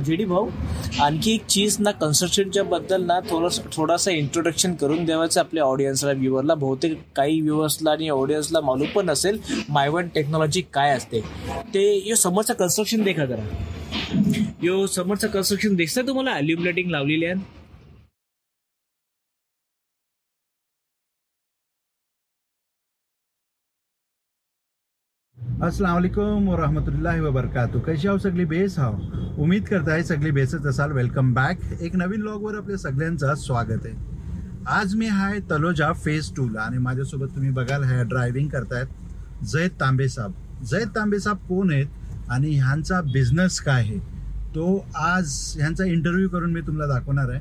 JD भाऊ, आणखी एक चीज ना कन्स्ट्रक्शनच्या बद्दल ना थोडासा इंट्रोडक्शन करून द्यावायचं आपल्या ऑडियन्सला, व्ह्युअरला. बहुतेक काही व्ह्युअर्सला आणि ऑडियन्सला मालूम पण असेल मायवन टेक्नॉलॉजी काय असते ते. यो समोरचं कन्स्ट्रक्शन देखा जरा. यो समोरचं कन्स्ट्रक्शन दिसतंय तुम्हाला? ॲल्युमिनेटिंग लावलेली आहे. अस्सलाम वालेकुम व रहमतुल्लाहि व बरकातहू. कशी आहो सगळी? बेस हाव. उम्मीद करताय सगळी बेसच असाल. Welcome back. एक नवीन व्लॉगवर आपल्या सगळ्यांचं स्वागत आहे. आज मी आहे तलोजा फेज 2 आणि माझ्यासोबत तुम्ही बघाल हे ड्रायव्हिंग करतायत जैद तांबे साहेब. जैद तांबे साहेब कोण आहेत आणि ह्यांचा बिझनेस काय आहे तो आज ह्यांचा इंटरव्ह्यू करून मी तुम्हाला दाखवणार आहे.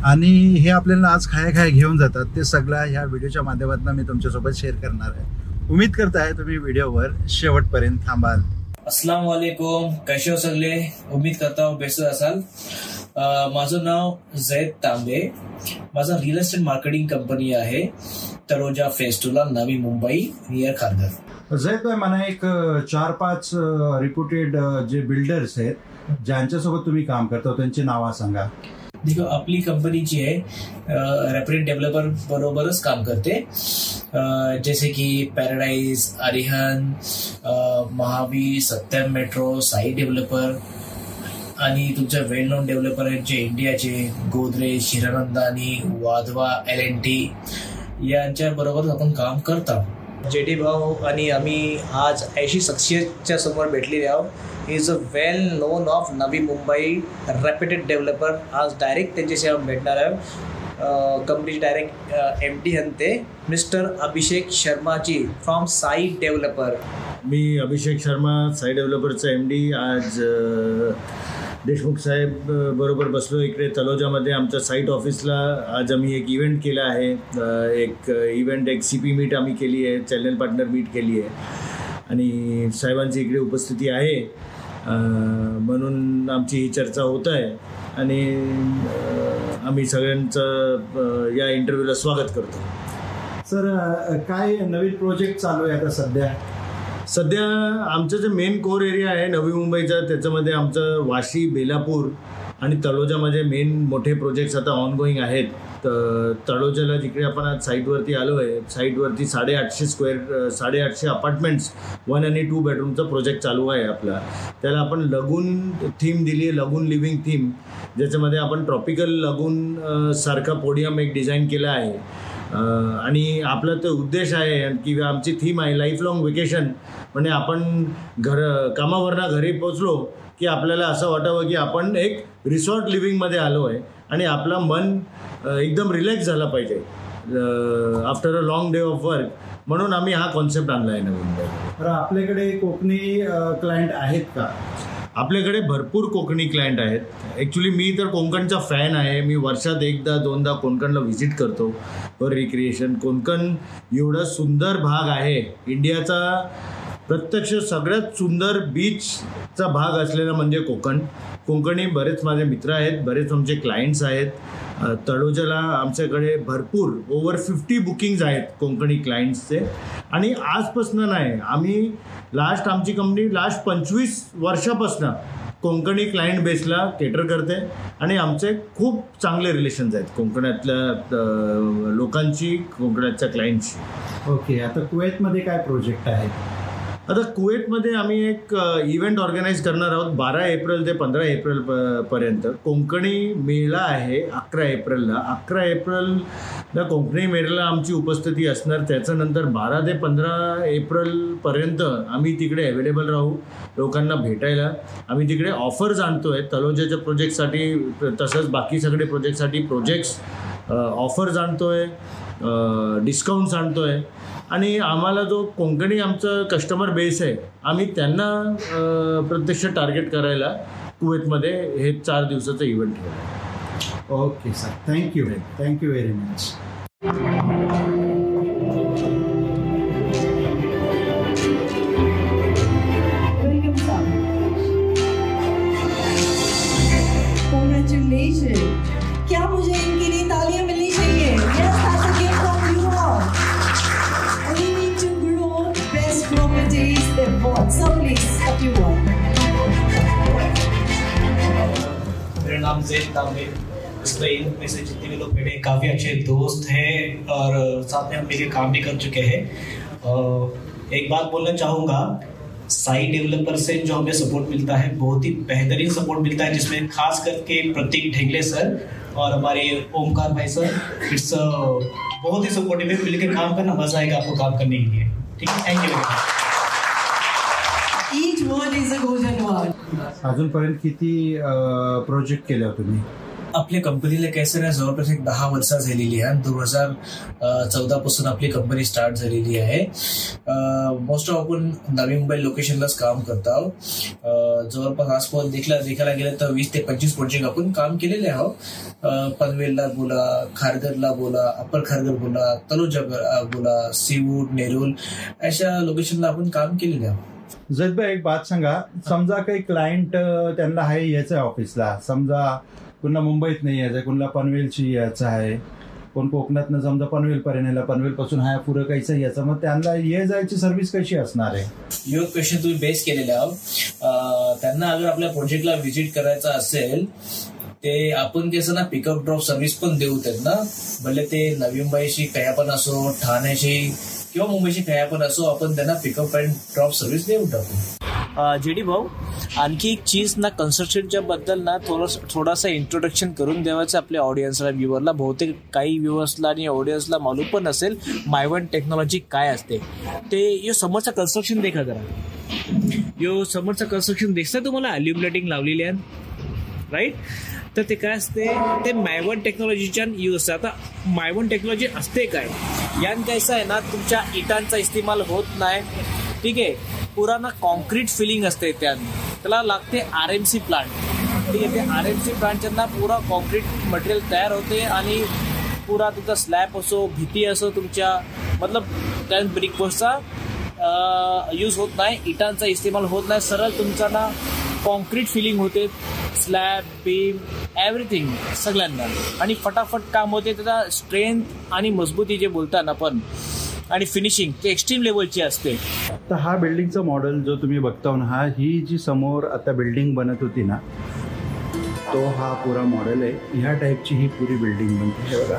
आणि हे आपल्याला आज काय घेऊन जातात ते सगळं ह्या व्हिडिओच्या माध्यमातून मी तुमच्यासोबत शेअर करणार आहे. उम्मीद करताय तुम्ही व्हिडिओवर शेवटपर्यंत थांबाल. अस्सलाम वालेकुम, कसे हो सगळे? उम्मीद करता हो बेस्ट असाल. माझं नाव जैद तांबे. माझा रिअल एस्टेट मार्केटिंग कंपनी आहे तलोजा फेज 2 नवी मुंबई नियर खारघर. जैद भाई, मला एक 4-5 रिप्युटेड जे बिल्डर्स आहेत ज्यांच्यासोबत तुम्ही काम करता त्यांची नावं सांगा. देखो, आपली कंपनी जी आहे रेप्युटेड डेव्हलपर बरोबरच काम करते. जैसे की paradise, Arihan, Mahavir, Satyam metro, Sai developer आणि तुमचे वेल नोन डेव्हलपर आहेत जे इंडियाचे गोदरेज, हिरानंदानी, वाधवा, L&T यांच्या बरोबर आपण काम करतो. JD भाऊ आणि आम्ही आज 80 शख्सियतच्या समोर भेटलेले आहोत. Is a well known of Navi Mumbai reputed developer. आज डायरेक्ट त्यांच्याशी आपण भेटणार आहे. कंपनी डायरेक्ट MD हनते मिस्टर अभिषेक शर्माजी फ्रॉम साई डेव्हलपर. मी अभिषेक शर्मा, साई डेव्हलपरचा MD. आज देशमुख साहेब बरोबर बसलो इकडे तलोजामध्ये आमच्या साईट ऑफिसला. आज आम्ही एक इव्हेंट केला आहे. एक CP मीट आम्ही केली आहे, चॅनल पार्टनर मीट केली आहे आणि साहेबांची इकडे उपस्थिती आहे म्हणून आमची ही चर्चा होत आहे आणि आम्ही सगळ्यांचं या इंटरव्ह्यूला स्वागत करतो. सर, काय नवीन प्रोजेक्ट चालू आहे आता सध्या? आमचं जे मेन कोर एरिया आहे नवी मुंबईचा, त्याच्यामध्ये आमचं वाशी, बेलापूर आणि तळोजामध्ये मेन मोठे प्रोजेक्ट्स आता ऑनगोईंग आहेत. तळोजाला जिकडे आपण आज साईटवरती आलो आहे, साईटवरती 850 अपार्टमेंट्स 1 आणि 2 बेडरूमचा प्रोजेक्ट चालू आहे आपला. त्याला आपण लगून थीम दिली आहे, लगून लिव्हिंग थीम, ज्याच्यामध्ये आपण ट्रॉपिकल लगून सारखा पोडियम एक डिझाईन केला आहे. आणि आपला तो उद्देश आहे की आमची थीम आहे लाईफ लाँग वेकेशन. म्हणजे आपण कामावरनं घरी पोचलो की आपल्याला असं वाटावं की आपण एक रिसॉर्ट लिव्हिंगमध्ये आलो आहे आणि आपलं मन एकदम रिलॅक्स झाला पाहिजे after a long day of work. म्हणून आम्ही हा कॉन्सेप्ट आणला आहे नवीन. तर आपल्याकडे कोकणी क्लायंट आहेत का? आपल्याकडे भरपूर कोकणी क्लायंट आहेत. ॲक्च्युली मी तर कोकणचा फॅन आहे. मी वर्षात 1-2दा कोकणला व्हिजिट करतो फॉर रिक्रिएशन. कोकण एवढा सुंदर भाग आहे इंडियाचा. प्रत्यक्ष सगळ्यात सुंदर बीचचा भाग असलेला म्हणजे कोकणी बरेच माझे मित्र आहेत, बरेच आमचे क्लायंट्स आहेत. तळोजाला आमच्याकडे भरपूर ओव्हर 50 बुकिंग्ज आहेत कोकणी क्लायंट्सचे. आणि आजपासून नाही, आम्ही आमची कंपनी 25 वर्षापासून कोकणी क्लायंट बेसला केटर करते आणि आमचे खूप चांगले रिलेशन्स आहेत कोकणातल्या लोकांची, कोकणाच्या क्लायंटची. ओके, आता कुवेतमध्ये काय प्रोजेक्ट आहे? आता कुवेतमध्ये आम्ही एक इव्हेंट ऑर्गनाईज करणार आहोत 12 एप्रिल ते 15 एप्रिल पर्यंत. कोकणी मेळा आहे 11 एप्रिलला. 11 एप्रिलला कोकणी मेळ्याला आमची उपस्थिती असणार. त्याच्यानंतर 12 ते 15 एप्रिलपर्यंत आम्ही तिकडे अवेलेबल राहू लोकांना भेटायला. आम्ही तिकडे ऑफर्स आणतो आहे तलोजाच्या प्रोजेक्टसाठी, तसंच बाकी सगळे प्रोजेक्ट्स ऑफर्स आणतो आहे, डिस्काउंट्स आणतो आहे. आणि आम्हाला जो कोकणी आमचं कस्टमर बेस आहे आम्ही त्यांना प्रत्यक्ष टार्गेट करायला कुवेतमध्ये हे 4 दिवसाचं इव्हेंट ठेवलं. Okay sir, thank you very much. Congratulations! क्या मुझे इनके लिए तालियां मिलनी चाहिए? Yes, that's a gift from you all. We need to grow best properties. They bought. So please, what you want? नाम जैन तांबे। इसमें इनमें से जितने भी लोग मेरे काफ़ी अच्छे दोस्त हैं और साथ में हम मिलकर काम भी कर चुके हैं। एक बात बोलना चाहूँगा, साइट डेवलपर से जो हमें सपोर्ट मिलता है बहुत ही बेहतरीन सपोर्ट मिलता है, जिसमें खास करके प्रतीक ढेंगले सर और हमारे ओमकार भाई सर, इट्स बहुत ही सपोर्टिव है। मिलकर काम करना मजा आएगा आपको काम करने के लिए। ठीक है, thank you. Each word is a golden word. अजूनपर्यंत किती प्रोजेक्ट केले तुम्ही? आपल्या कंपनीला कसं ना जवळपास एक 10 वर्ष झालेली आहे. 2014 पासून आपली कंपनी स्टार्ट झालेली आहे. मोस्ट ऑफ आपण नवी मुंबई लोकेशनलाच काम करत आहोत. जवळपास आजपर्यंत देखील गेलं तर 20 ते 25 प्रोजेक्ट आपण काम केलेले आहोत. पनवेलला बोला, खारघरला बोला, अप्पर खारघर बोला, तलोजा बोला, सीवूड, नेरूल अशा लोकेशनला आपण काम केलेले आहोत. जयदभाई एक बात सांगा, समजा काही क्लायंट त्यांना आहे यायचं ऑफिसला, समजा कुणा मुंबईत नाही यायचं, कुणाला पनवेलची यायचं आहे, कोण कोकणातनं समजा पनवेल पर्यंत, पनवेल पासून हा पुढं काहीच यायचं, मग त्यांना ये जायची सर्व्हिस कशी असणार आहे? यो क्वेश्चन तुम्ही बेस केलेले आहोत. त्यांना अगर आपल्या प्रोजेक्टला व्हिजिट करायचा असेल ते आपण कसं ना पिकअप ड्रॉप सर्व्हिस पण देऊ त्यांना, भले ते नवी मुंबईशी कया पण असो, ठाण्याशी किंवा मुंबईशी कया पण असो, आपण त्यांना पिकअप अँड ड्रॉप सर्व्हिस देऊ टाकू. जेडी भाऊ, आणखी एक चीज ना कन्स्ट्रक्शनच्या बद्दल ना थोडासा इंट्रोडक्शन करून द्यावायचं आपल्या ऑडियन्सला, व्ह्युअरला. बहुतेक काही व्ह्युअर्सला आणि ऑडियन्सला मालूम पण असेल मायवन टेक्नॉलॉजी काय असते ते. यो समोरचं कन्स्ट्रक्शन देखा जरा, यो समोरचं कन्स्ट्रक्शन दिसतं तुम्हाला, अल्युमिनेटिंग लावलेली आहे, राईट? तर ते काय असते, ते मायवन टेक्नॉलॉजीच्या यूज असते. आता मायवन टेक्नॉलॉजी असते काय, यान कसं आहे ना, तुमच्या इटांचा इस्तेमाल होत नाही, ठीक आहे, पुराना कॉन्क्रीट फिलिंग असते, त्याला लागते RMC प्लांट, ठीक आहे. ते RMC प्लांटच्या पुरा कॉन्क्रीट मटेरियल तयार होते आणि पुरा तुमचा स्लॅब असो, भिंती असो, तुमच्या मतलब त्या ब्रिकवर्सचा यूज होत नाही, इटांचा इस्तेमाल होत नाही, सरळ तुमचा ना कॉन्क्रीट फिलिंग होते, स्लॅब, बीम, एव्हरीथिंग सगळ्यांना, आणि फटाफट काम होते. त्याचा स्ट्रेंथ आणि मजबूती जे बोलतात आपण आणि फिनिशिंग ते एक्स्ट्रीम लेवलची असते. तर हा बिल्डिंगचा मॉडेल जो तुम्ही बघता ना, ही जी समोर आता बिल्डिंग बनत होती ना, तो हा पुरा मॉडेल आहे. ह्या टाईपची ही पुरी बिल्डिंग बनते हे बघा.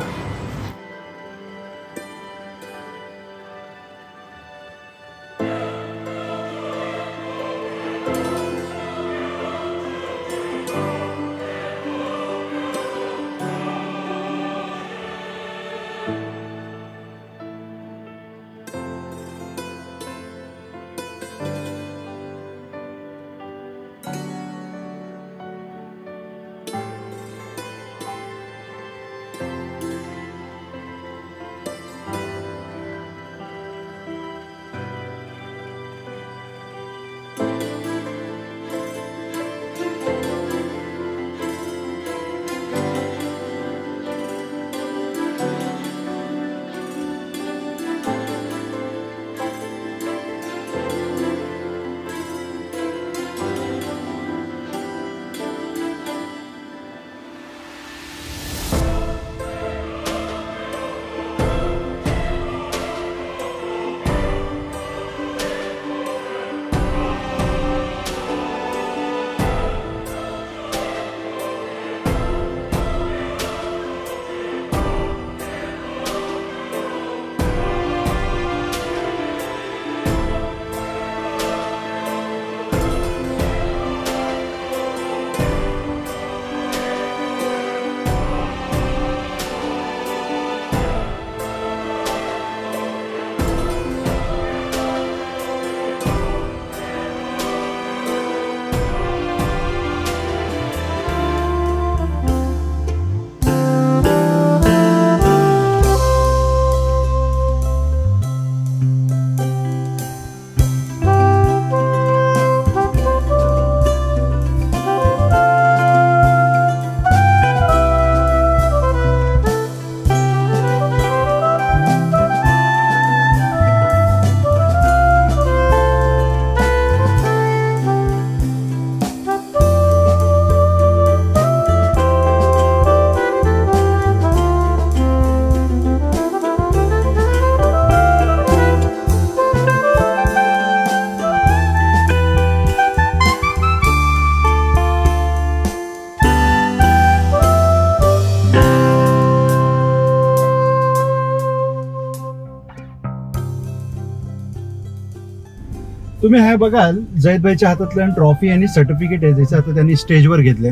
तुम्ही हे बघाल जयद भाईच्या हातातल्या ट्रॉफी आणि सर्टिफिकेट आहे ज्याचं आता त्यांनी स्टेजवर घेतले.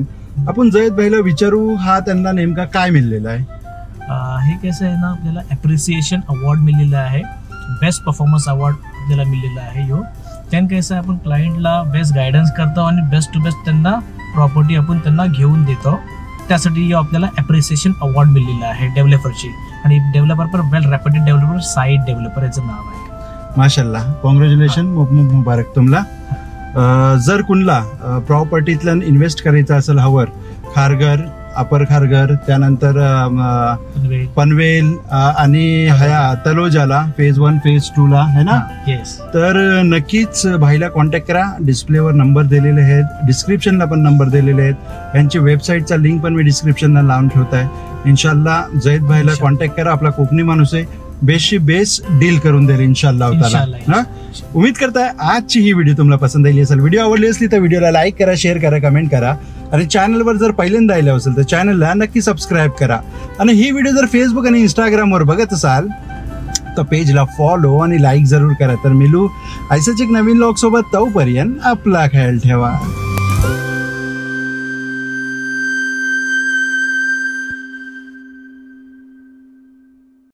आपण जयद भाईला विचारू हा त्यांना नेमका काय मिळलेला आहे. हे कसं आहे ना, आपल्याला अप्रिसिएशन अवॉर्ड मिळलेला आहे, बेस्ट परफॉर्मन्स अवॉर्ड आपल्याला मिळलेला आहे. त्यानं कसं आहे, आपण क्लायंटला बेस्ट गायडन्स करतो आणि बेस्ट टू बेस्ट त्यांना प्रॉपर्टी आपण त्यांना घेऊन देतो. त्यासाठी आपल्याला अप्रिसिएशन अवॉर्ड मिळलेला आहे डेव्हलपरची. आणि डेव्हलपर पण वेल रेप्युटेड डेव्हलपर, साईड डेव्हलपर याचं नाव आहे. माशाल्लाह, कॉंग्रॅच्युलेशन, मुबारक तुम्हाला. जर कुणला प्रॉपर्टीतलं इन्व्हेस्ट करायचं असेल हवर, खारघर, अपर खारघर, त्यानंतर पनवेल आणि हया तलोजाला फेज 1 फेज 2 ला है ना, तर नक्कीच भाईला कॉन्टॅक्ट करा. डिस्प्लेवर नंबर दिलेले आहेत, डिस्क्रिप्शनला पण नंबर दिलेले आहेत. यांची वेबसाईटचा लिंक पण मी डिस्क्रिप्शनला लावून ठेवत आहे. इन्शाल्लाह जयद भाईला कॉन्टॅक्ट करा. आपला कोकणी माणूस आहे, बेसशी बेस डील करून देईल इन्शाल्लाह ताला. उम्मीद करताय आजची ही व्हिडिओ तुम्हाला पसंत आली असेल. व्हिडिओ आवडली असली तर व्हिडिओला लाईक करा, शेअर करा, कमेंट करा. आणि चॅनलवर जर पहिल्यांदा आले असेल तर चॅनलला नक्की सबस्क्राईब करा. आणि ही व्हिडिओ जर फेसबुक आणि इंस्टाग्रामवर बघत असाल तर पेजला फॉलो आणि लाईक जरूर करा. तर मिलू असेच एक नवीन व्लॉग सोबत. तोपर्यंत आपला ख्याल ठेवा.